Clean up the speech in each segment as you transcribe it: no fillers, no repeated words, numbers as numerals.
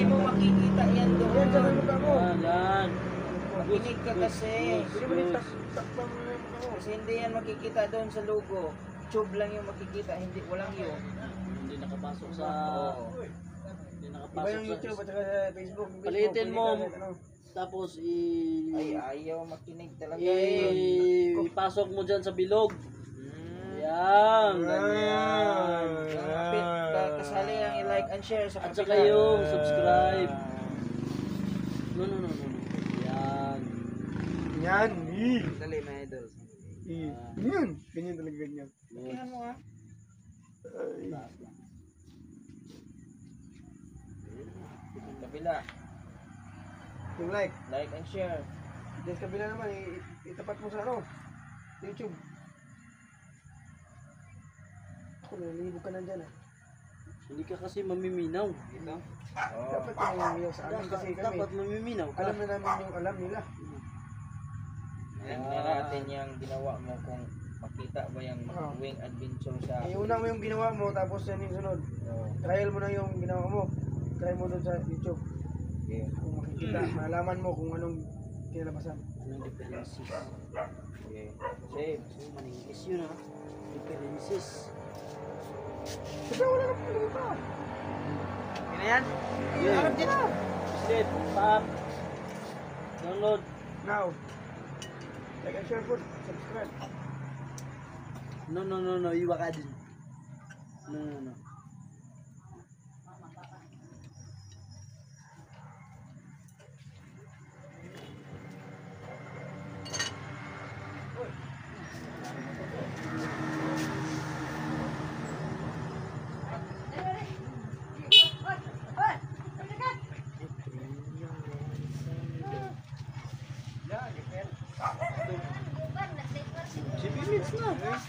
mo makikita yan doon. Yan, sa mukha mo. Yan. Makinig ka kasi. Hindi mo rin takpan mo yung mukha mo. Kasi hindi yan makikita doon sa logo. Tube lang yung makikita, hindi walang yun. Hindi nakapasok sa... Oo. Hindi Iba nakapasok yung YouTube at saka sa Facebook. Palitin mo. Hindi ka, ano. Tapos Ay, ayaw makinig talaga eh. ipasok mo dyan sa bilog. Hmm. Yan. Ganyan. Yung kapit, kasali ang i-like and share sa At kapila. saka yung subscribe. No. Yan. Yan. Dali, mga idol. Yan. Ganyan talaga ganyan. Tingnan mo ah. Ay. Kabila. Yung like. Like and share. Diyan sa kabila naman, itapat mo sa ano? YouTube. Ako, nalilibog ka na dyan ah. Hindi ka kasi mamiminaw. Dito. Dapat nangyayang sa amin kasi kami. Dapat mamiminaw ka. Alam na namin yung alam nila. Tingnan natin yung ginawa mo kung makita ba yung wing adventure sa... Yung una mo yung ginawa mo, tapos yan yung sunod. Trial mo na yung ginawa mo. Try mo doon sa YouTube. Okay. Kung makikita, malaman mo kung anong kinalabasan. Anong differences? Okay. Save. So, maningis yun ha. Differences. Sabi, wala na pong pa. Yun na yan? Yeah. Alam din na. Slip, tap. Download. Now, like and share po, subscribe. No. Iwa ka din. No. Minutes na. Yeah.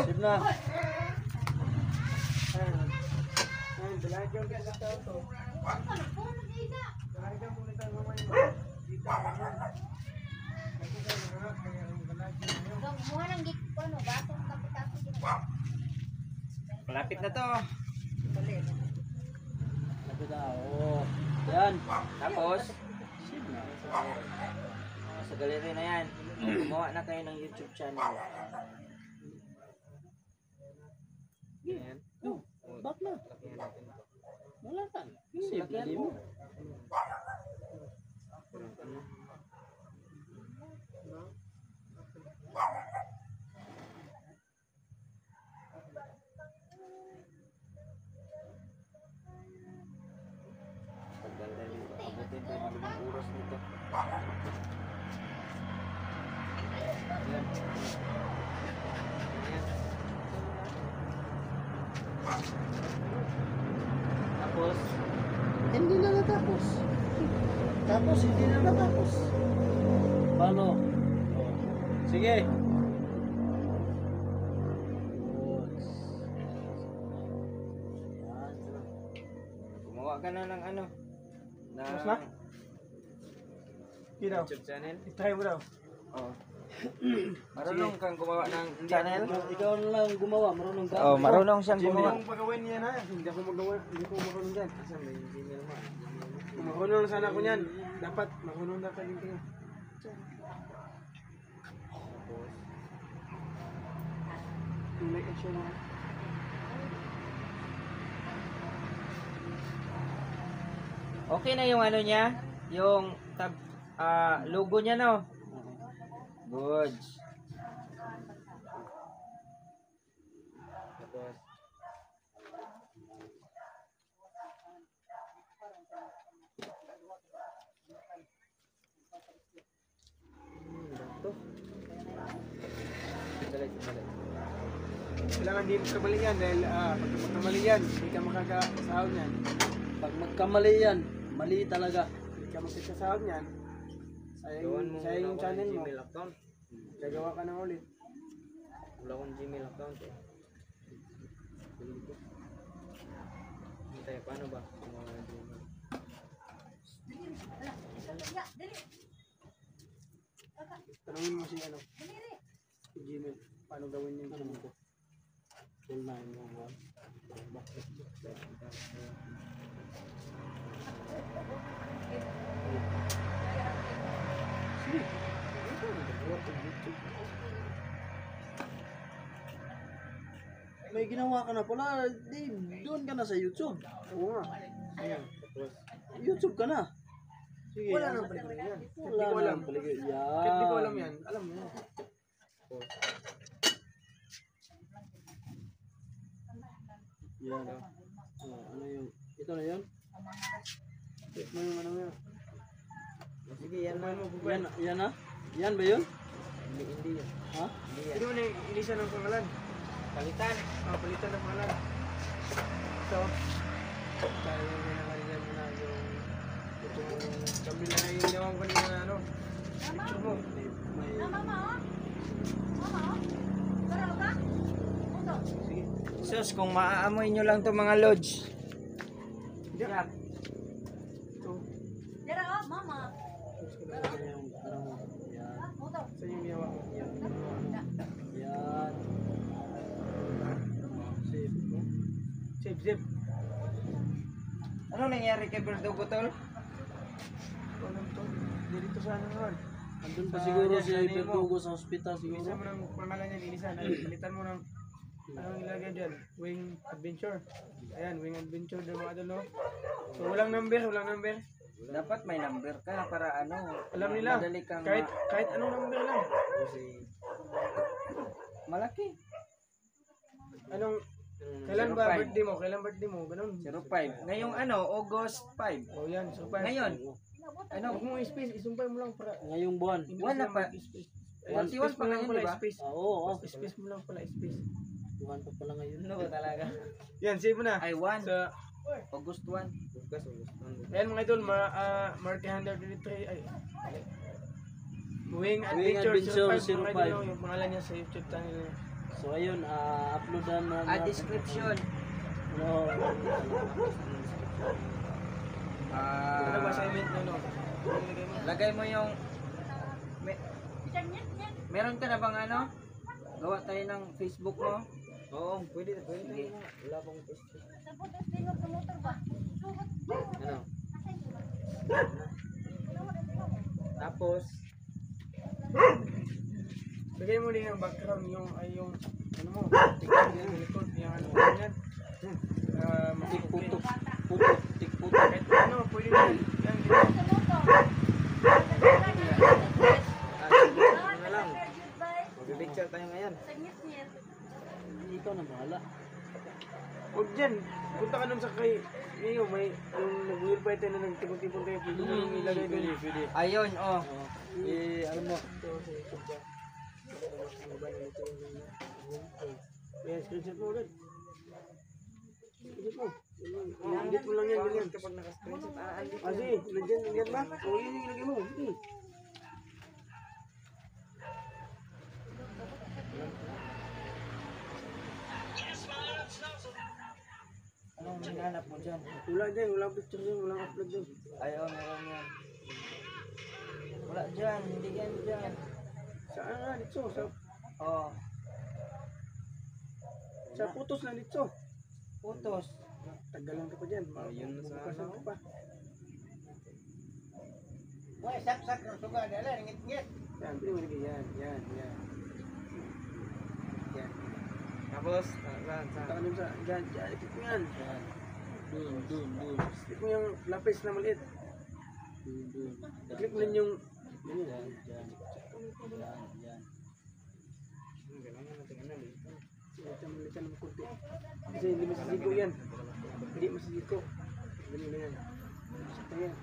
Sip na. Dalagang ka sa tao to. Dalagang mo nito naman yung dito. Malapit na to. Sabi na, oh. Yan. Tapos, Sip na. sa gallery na yan. Gumawa na kayo ng YouTube channel. Ayan. Oh, back na. Wala ka. Sip, hindi mo. Pag-gallery, abutin tayo ng 5 oras nito. Ayan. Ayan. Tapos, Hindi na natapos. Tapos, hindi na natapos. Paano? Oh. Sige. gumawa ka na ng ano? Tapos na? Hindi daw. YouTube channel? I-try mo daw. Oo. Marunong kang gumawa ng channel? Ikaw na lang gumawa. Marunong ka. Oo, marunong siyang gumawa. Kung pagawin niya na, hindi ako magawa. Hindi ko marunong dyan. Kasi may Gmail mo. Kung marunong na sana ako niyan, dapat marunong na tayo tingin. Yung like and share mo. Okay na yung ano niya? Yung tab, logo niya, no? Good. Tapos, Kailangan hindi magkamali yan dahil pag magkamali yan, hindi ka makakasahod yan. Pag magkamali yan, mali talaga. Hindi ka magkakasahod yan. gawan mo Sayang yung muna channel akong mo. Gmail account. Gagawa ka na ulit. Wala akong Gmail account eh. Hintay, paano ba? Gumawa ng Gmail. Dali. Tanungin mo si ano. Si Gmail. Paano gawin yung ano ko? Full 911. Sige. May ginawa ka na pala, Dave. Doon ka na sa YouTube. Oo nga. Ayan. YouTube ka na. Sige. Wala nang paligid yan. Wala Hindi ko alam. nang paligid. Kahit di ko Yan. alam yan. Alam mo yan. Yan. Ano yung, ito na yun? Check mo yung ano yun. Sige, yan na. Yan, yan na? Yan ba yun? Hindi yan. Ha? Hindi yan. Hindi mo na ilisa ng pangalan. Palitan. Palitan ng pangalan. So, tayo yung pinakalitan mo na yung kami na yung ginawa ko kanina na ano. Picture mo. May, Sige. Sus, kung maaamoy nyo lang to mga lodge. Yeah. So, yung, ano mo? Yan. saan yung ginawa ko? Yan. Yan. Save mo. Save, save. Ano nangyari kay Berdugo tol? Alam to. Dito sa ano naman. Andun pa Sa siguro yan, si sa name mo. Bertugo sa hospital Ilisa siguro. mo ng pangalan niyan, ilisa. Palitan mo ng anong ilagay dyan? Wing Adventure. Ayan, Wing Adventure din mga idol, no? So, walang number, walang number. Dapat may number ka para ano. Alam nila. Madali kang Kahit anong number lang. malaki. Anong, kailan ba 05. birthday mo? Kailan birthday mo? Ganun. 05. Ngayong ano, August 5. O yan, surprise. Ngayon. Ano? Huwag mo space, isumpay mo lang para. Ngayong buwan. Wala pa. Space. 41 pa ngayon, pala, di ba? space. Oo, Space mo lang pala, space. buwan pa pala ngayon. No, talaga. Yan, save mo na. Ay, 1. Sa, August 1. ayan mga idol, Marty 133, ay, Wing Adventure Adventure 05, 05. mga idol, yung pangalan niya sa YouTube channel niya. So ayun, uploadan na Description. No. Ano ba assignment na, no? Ilagay mo. Lagay mo yung meron ka na bang ano? Gawa tayo ng Facebook mo? Oo, pwede. Sige. Wala pang Facebook. Ano? Tapos Lagay mo din ang background, yung, ay yung, ano mo, picture yung likod, yung ano, yan. Tikputok. Tikputok. Kahit ano, pwede na, yan, ganyan. Ano lang. Mag-picture tayo ngayon. Ikaw na bahala. Huwag dyan, punta ka nun sa kay, ngayon, may, yung nag-wheel fighter na nagtipon-tipon kayo, pwede mo yung ilagay doon. Pwede. ayun, oh. Ano mo? Ito, sa YouTube ka. Yan, screenshot mo ulit. Screenshot mo. Edit mo lang yan, ganyan. Kapag naka-screenshot, aandit. Ah, sige, nandiyan ba? O, yun yung ilagay mo. Sige. Anong hinahanap mo dyan? Wala dyan, walang picture dyan, walang upload dyan. Ayaw, meron yan. Wala dyan, hindi yan dyan. Saan nga, dito? Oh, Sa putos lang dito. putos. Tagalan ka pa dyan. Yun na sa ano ka pa. Uy, sak-sak, suga, dala, ngit-ngit. Yan, pwede mo lagay yan, yan. Yan. Tapos, Punta ka dun sa, dyan, ikit mo yan. Dun. Ikit mo yung lapis na maliit. Dun. Click mo lang yung, Yan. Malitan mo kunti. Kasi hindi masisiko yan. Hindi masisiko. Ganun na yan. Masisiko yan.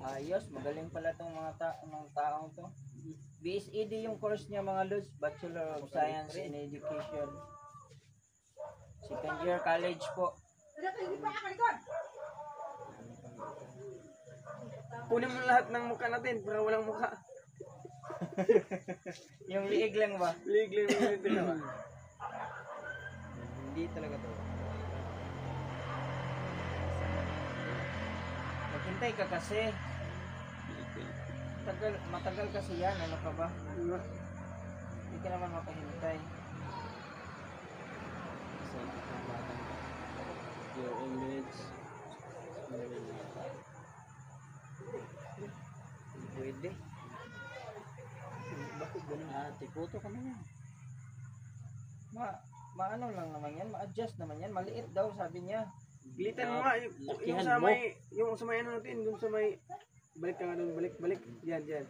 ayos, magaling pala tong mga taong to. BSED yung course niya mga lods, Bachelor of Science in Education. Second year college po. Kunin mo lahat ng mukha natin para walang mukha. Yung liig lang ba? Ligli mo yung dalawa. Hindi talaga to. Maghintay ka kasi. Matagal kasi yan. Ano ka ba? Diba? Hindi ka naman makahintay. Sa mga batang your image. Pwede. Bakit ganun ate? Photo ka naman. Maano lang naman yan. Ma-adjust naman yan. Maliit daw sabi niya. Glitan mo nga yung Lakihan sa mo. may ano natin, dun sa may balik ka nga dun, balik. Yan.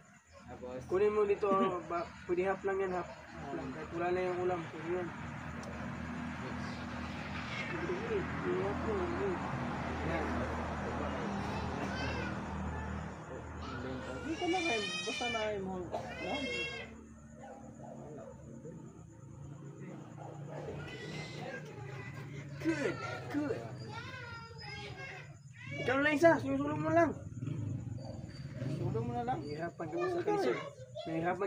Tapos, Kunin mo dito, pwede half lang yan, half. Kahit wala na yung ulam, pwede yan. Pwede half mo, yan. Hindi ka na kayo. Basta na kayo mo. No? Good. Ikaw lang isa, susulong mo lang. sulong mo na lang. Nahihirapan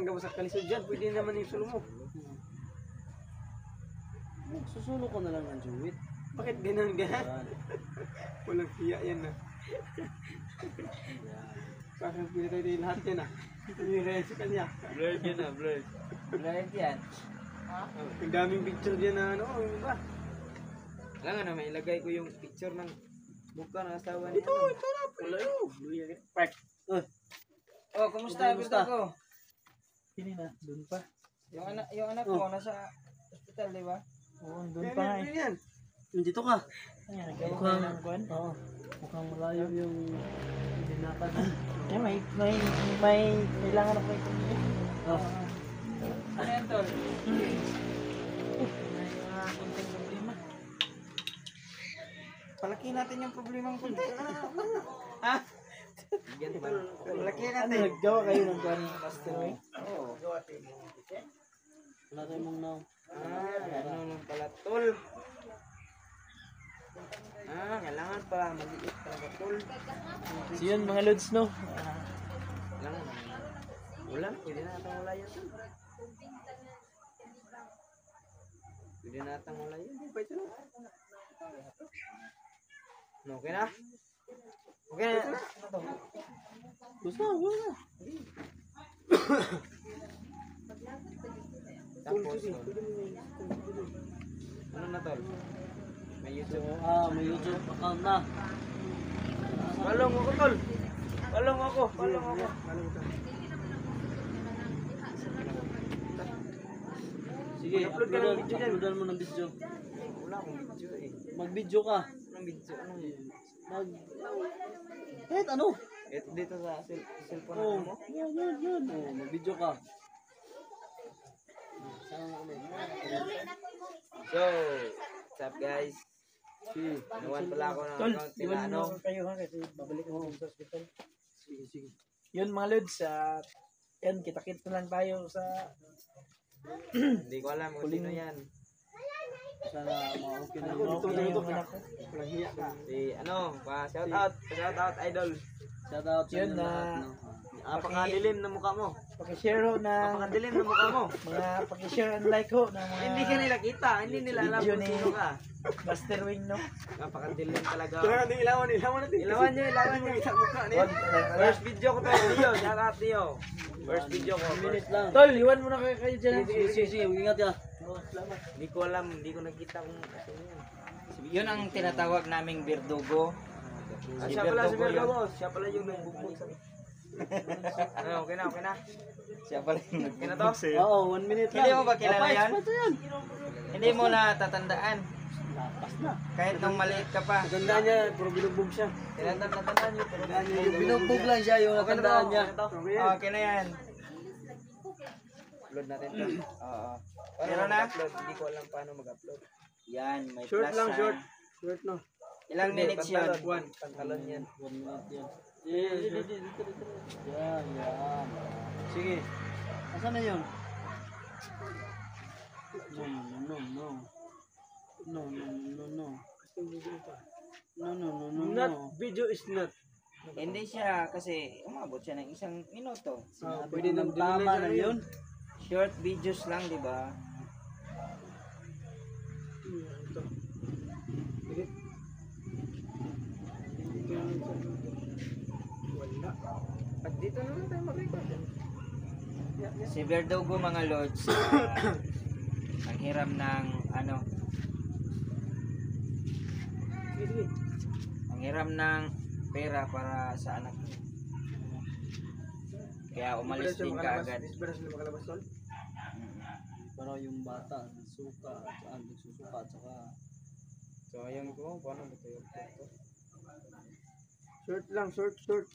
ka ba sa kalisod dyan, pwede naman yung sulong mo. Susulo ko na lang ng juwit. Bakit ganun? Yan. Walang hiya yan na. Bakit pwede tayo din lahat yan Ito sa kanya. Blurred yan na, blurred. Blurred yan. Ang daming picture dyan na ano, yung iba. Kailangan na may ilagay ko yung picture ng mukha ng asawa niya. Ito na, pala yun. Park. Oh, kumusta? Kumusta? Gusto ko. Hindi na. Doon pa. Yung anak ko nasa hospital, di ba? Oo, doon pa nga eh. Yan. Nandito ka. Ayan, nagawa ka ng kwan. Oo. Mukhang malayo yung dinakad. Eh, may kailangan ako ito. Oo. Ano yan, tol? May konting problema. Palaki natin yung problemang kunti. Ha? Palaki Ano, natin. naggawa kayo ng kwan master way? Oo. Wala tayong mong now. Ano lang pala tol. Kailangan pala mag-iit talaga tol. So yun mga lods no. Kailangan. Wala, pwede na natang wala yan tol. Pwede na natang wala yan. Pwede na. No, okay na? Okay na. Gusto na, wala. Tapos, ano na tol? May So, YouTube. may YouTube account na. Palong ako tol. Palong ako. Sige, Mag-upload ka ng video dyan. uploadan mo ng video. Wala akong video eh. Mag-video ka. Anong video? Anong Mag... Kahit ano. ito dito sa cellphone Oh, mo? yan. Oh, mag-video ka. Saan mo ulit? So, what's up guys? Nawan pala ako ng account nila ano. kayo ha kasi babalik ako sa hospital. Sige. Yun mga lods, yan, kita-kit na lang tayo sa... Hindi ko alam kung sino yan. Sana ma-okay na Dito, okay dito yung ka. anak ko. Walang hiya ka. Si ano, shout out idol. Shout out sa Yun inyo na. lahat, no? Napakadilim na mukha mo. Pakishare ho na Napakadilim na mukha mo. mga pakishare and like ho na mga Hindi ka nila kita, hindi nila alam Video kung ni- sino ka. Buster Wing no. Napakadilim talaga. Kailangan natin ilawan natin. Ilawan nyo. Kita mukha niya. First video ko to, Dio. Shout out Dio. First video ko. Minute lang. Tol, iwan mo na kayo dyan. Sige, ingat ya. Hindi ko alam, hindi ko nakita kung sino yan. Yun ang tinatawag naming Verdugo. Siya pala si Verdugo. Siya pala yung nagbugbog sa ano, okay na. Siya pala yung Okay na to? Oo, 1 minute lang. Hindi mo ba kilala yan? Ito yan. Hindi mo na tatandaan. Lapas na. Kahit nung maliit ka pa. Tandaan niya, puro binugbog siya. Tinatandaan nyo. Pero Binugbog lang siya yung okay na to. natandaan niya. Okay na to. Okay yan. Okay na yan. Upload natin to. Oo. Paano Meron na? mag-upload? Hindi ko alam paano mag-upload. Yan, may Short plus lang, sign. short. Short no. Ilang minutes yun? Pantalon yan. 1 minute yan. Dito. Yan. Sige. Asan na yun? No. Not video is not. Hindi siya kasi umabot siya ng 1 minuto. Pwede na Tama na yun. Short videos lang, di ba? Dito naman tayo mag-record. Si Verdugo mga lods, ang hiram ng ano, Sige, sige. ang hiram ng pera para sa anak niya. Kaya umalis din kaagad. Isbara sila makalabas tol. Pero yung bata, suka, saan nagsusuka, at saka So, ayun ko, paano ba ito? Short lang, short. Short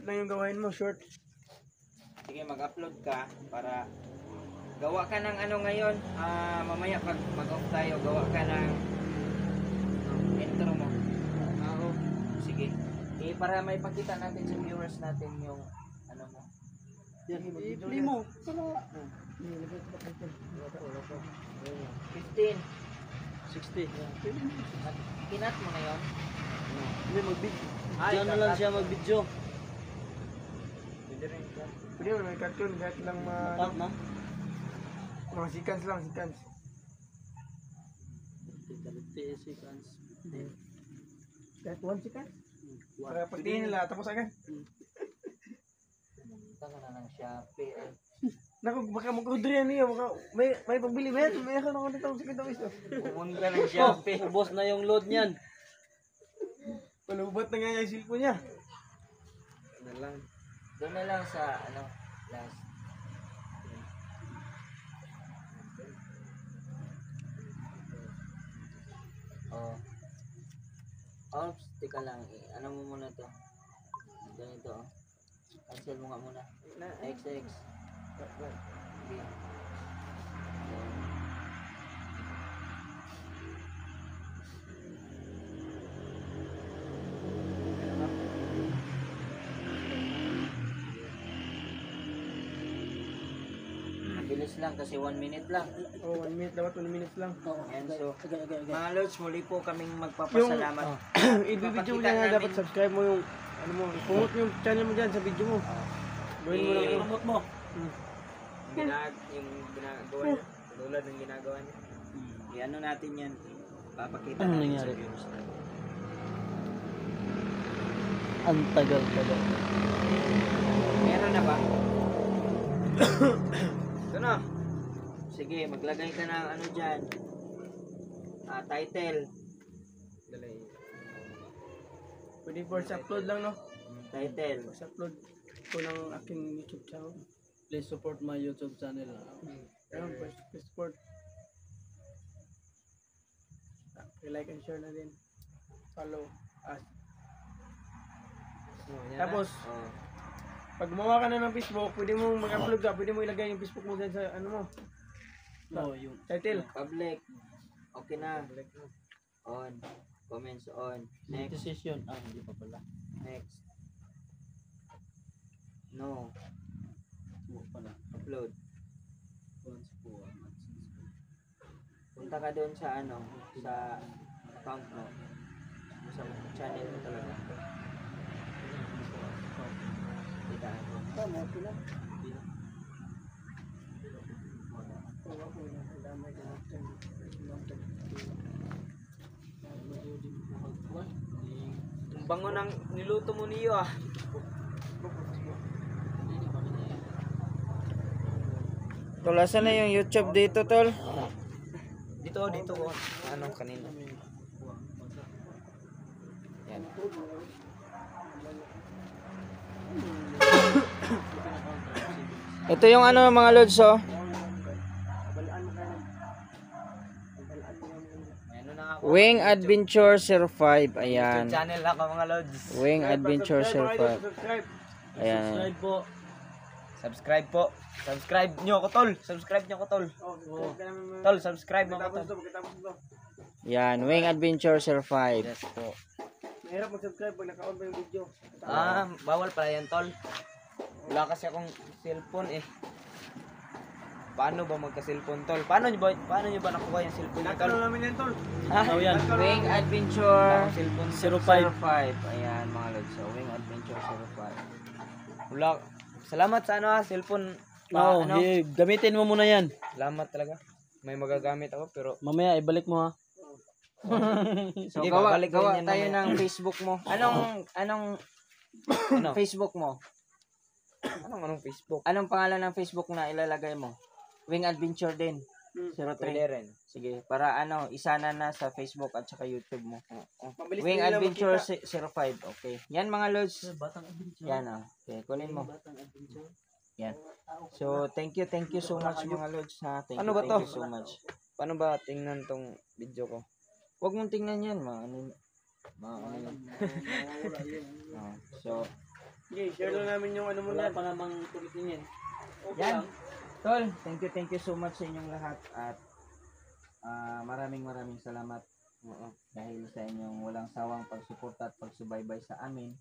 lang yung gawain mo, short. Sige, mag-upload ka para gawa ka ng ano ngayon. Mamaya pag mag-off tayo, gawa ka ng intro mo. Oo. Sige. Para may pakita natin sa viewers natin yung ano mo. yan, i-play mo. Para 15. 60. Kinat mo na yun. Hindi, mag-video. Ay, Diyan na lang siya mag-video. Pwede rin yan. Pwede mo may cartoon kahit lang Tap na. mga seconds lang, seconds. 30 seconds. Kahit 1 second. Para pagtingin nila, tapos agad. Taka na ng Shopee. Naku, baka mag-order yan niyo. May pagbili ba yan? May ako na nitong second tapos ito. Pumunta ng Shopee. Ubos na yung load niyan. Palubat na nga yung cellphone niya. Ano lang. Doon na lang sa ano, last. Oh. Oops, teka lang. Ano mo muna to? Ganito oh. Cancel mo nga muna. XX. Okay. Mabilis lang kasi 1 minute lang. Oh, 1 minute dapat, 1 minute lang. Ayan, so, Okay. mga lods, muli po kaming magpapasalamat. I-video mo dyan na dapat subscribe mo yung ano mo, i-promote mo yung channel mo dyan sa video mo. Gawin mo lang yun. Promote mo. Yung ginagawa niya. Tulad ng ginagawa niya. I-ano natin yan. Papakita Ano natin nangyari? sa viewers. Ang tagal-tagal. Meron na ba? Ito na. Sige, maglagay ka ng ano dyan. Title. Dali. Pwede first upload lang, no? Title. First upload ko ng aking YouTube channel. Please support my YouTube channel. Ayun, first support. I-like and share na din. Follow us. Oh, yan Tapos, Oh. pag gumawa ka na ng Facebook, pwede mo mag-upload ka, pwede mo ilagay yung Facebook mo dyan sa ano mo, No, yung title. Public. Okay na. On. Comments on. Next. decision. Hindi pa pala. Next. No. Oo pala. Upload. Once po. Punta ka doon sa ano, sa account mo. Sa channel mo talaga. Kita mo. Tama, okay lang. Ang bango ng niluto mo niyo ah. Tol, asan na yung YouTube dito, Tol? Dito ko. Ano kanina. Yan. Ito yung ano mga lods, oh. Ano na ako. Wing Adventure 05. Ayan. Channel ako mga lods. Wing Adventure 05. Subscribe. Ayan. Subscribe po. Subscribe po. Subscribe nyo ako tol. Subscribe nyo ako tol. Tol, subscribe mo ako Tapos tol. ito, pagkatapos ito. Yan, Wing Adventure 05. Yes po. Mahirap mag-subscribe pag naka-on pa yung video. Bawal pala yan tol. Wala kasi akong cellphone eh. Paano ba magka-cellphone tol? Paano nyo ba nakuha yung cellphone niyo tol? Nakano namin yan, tol. Ha? Oh, yan. Wing Adventure Akong cellphone 05. Ayan mga lods. So, Wing Adventure 05. Wala. Salamat sa ano ha, cellphone. Oo, Ano? gamitin mo muna yan. Salamat talaga. May magagamit ako pero Mamaya ibalik mo ha. So, Hindi, gawa babalik ko gawa yan tayo mamaya. ng Facebook mo. Anong Ano? Facebook mo. Anong Facebook? Anong pangalan ng Facebook na ilalagay mo? Wing Adventure din. 03. Pwede rin. Sige, para ano, isana na sa Facebook at saka YouTube mo. Mabilis Wing din nila Adventure makita. 05. Okay. Yan mga lods. Batang adventure. Yan ah. Okay, kunin mo. Batang adventure. Yan. So, thank you so much mga lods ha. Thank Ano you, ba to? thank you so much. Paano ba tingnan tong video ko? Huwag mong tingnan yan, ano yan. Oh, so, Sige, share lang namin yung ano mo Wala na. pa namang tulit niyan. yan. Tol, thank you so much sa inyong lahat at maraming salamat dahil sa inyong walang sawang pagsuporta at pagsubaybay sa amin.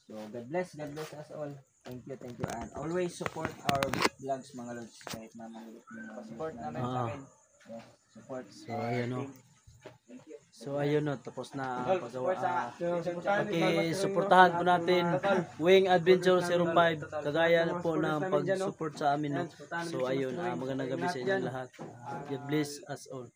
So, God bless us all. Thank you, and always support our vlogs mga lods kahit na maliit yung mga Support views namin namin. sa akin. Yes, support. So, ayun o. So, ayun o. Tapos na ang Support sa paggawa. Supportahan po natin Wing Adventure 05 kagaya po ng pag-support sa amin. No? So ayun, magandang gabi sa inyo lahat. God bless us all.